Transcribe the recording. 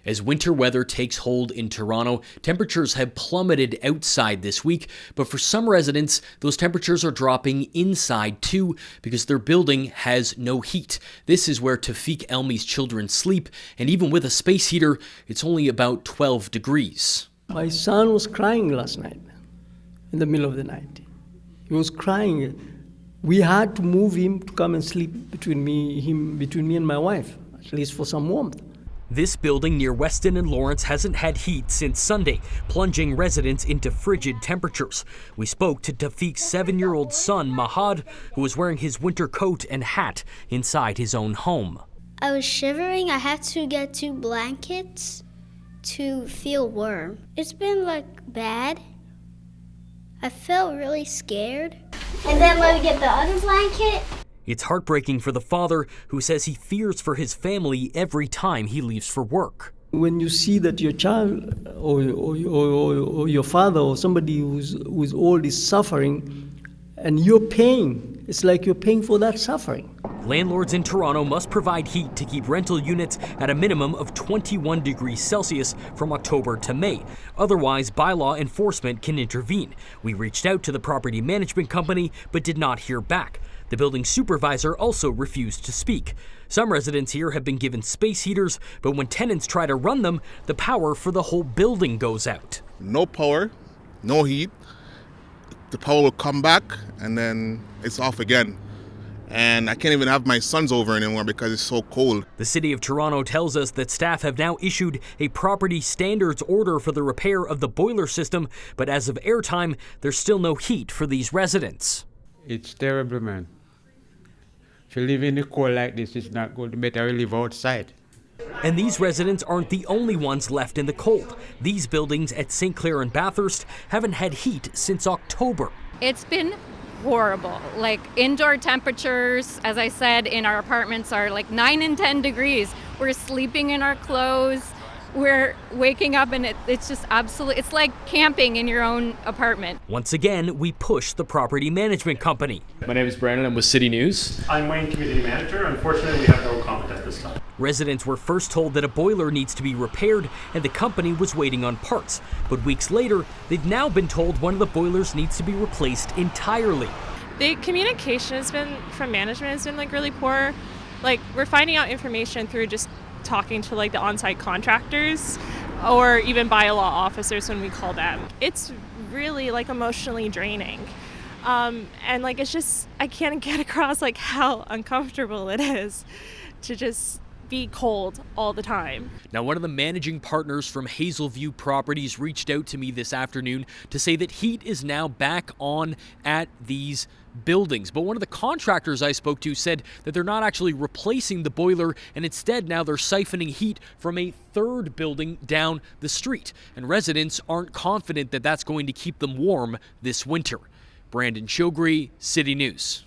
As winter weather takes hold in Toronto, temperatures have plummeted outside this week, but for some residents, those temperatures are dropping inside too because their building has no heat. This is where Tafik Elmi's children sleep, and even with a space heater, it's only about 12 degrees. My son was crying last night, in the middle of the night. He was crying. We had to move him to come and sleep between me and my wife, at least for some warmth. This building near Weston and Lawrence hasn't had heat since Sunday, plunging residents into frigid temperatures. We spoke to Tafik's 7-year-old son, Mahad, who was wearing his winter coat and hat inside his own home. I was shivering. I had to get 2 blankets to feel warm. It's been bad. I felt really scared. And then let me get the other blanket. It's heartbreaking for the father, who says he fears for his family every time he leaves for work. When you see that your child or your father or somebody who's old is suffering and you're paying, it's like you're paying for that suffering. Landlords in Toronto must provide heat to keep rental units at a minimum of 21 degrees Celsius from October to May. Otherwise, bylaw enforcement can intervene. We reached out to the property management company but did not hear back. The building supervisor also refused to speak. Some residents here have been given space heaters, but when tenants try to run them, the power for the whole building goes out. No power, no heat. The power will come back and then it's off again. And I can't even have my sons over anymore because it's so cold. The City of Toronto tells us that staff have now issued a property standards order for the repair of the boiler system, but as of airtime, there's still no heat for these residents. It's terrible, man. If you live in the cold like this, it's not good. Better live outside. And these residents aren't the only ones left in the cold. These buildings at St. Clair and Bathurst haven't had heat since October. It's been horrible. Indoor temperatures, as I said, in our apartments are 9 and 10 degrees. We're sleeping in our clothes. We're waking up and it's just absolutely, it's like camping in your own apartment. Once again, we push the property management company. My name is Brandon, I'm with City News. I'm Wayne, Community Manager. Unfortunately, we have no comment at this time. Residents were first told that a boiler needs to be repaired and the company was waiting on parts. But weeks later, they've now been told one of the boilers needs to be replaced entirely. The communication from management has been really poor. We're finding out information through just talking to the on-site contractors or even bylaw officers when we call them. It's really emotionally draining. And it's just, I can't get across how uncomfortable it is to just be cold all the time. Now, one of the managing partners from Hazelview Properties reached out to me this afternoon to say that heat is now back on at these buildings. But one of the contractors I spoke to said that they're not actually replacing the boiler, and instead now they're siphoning heat from a third building down the street. And residents aren't confident that that's going to keep them warm this winter. Brandon Choghri, City News.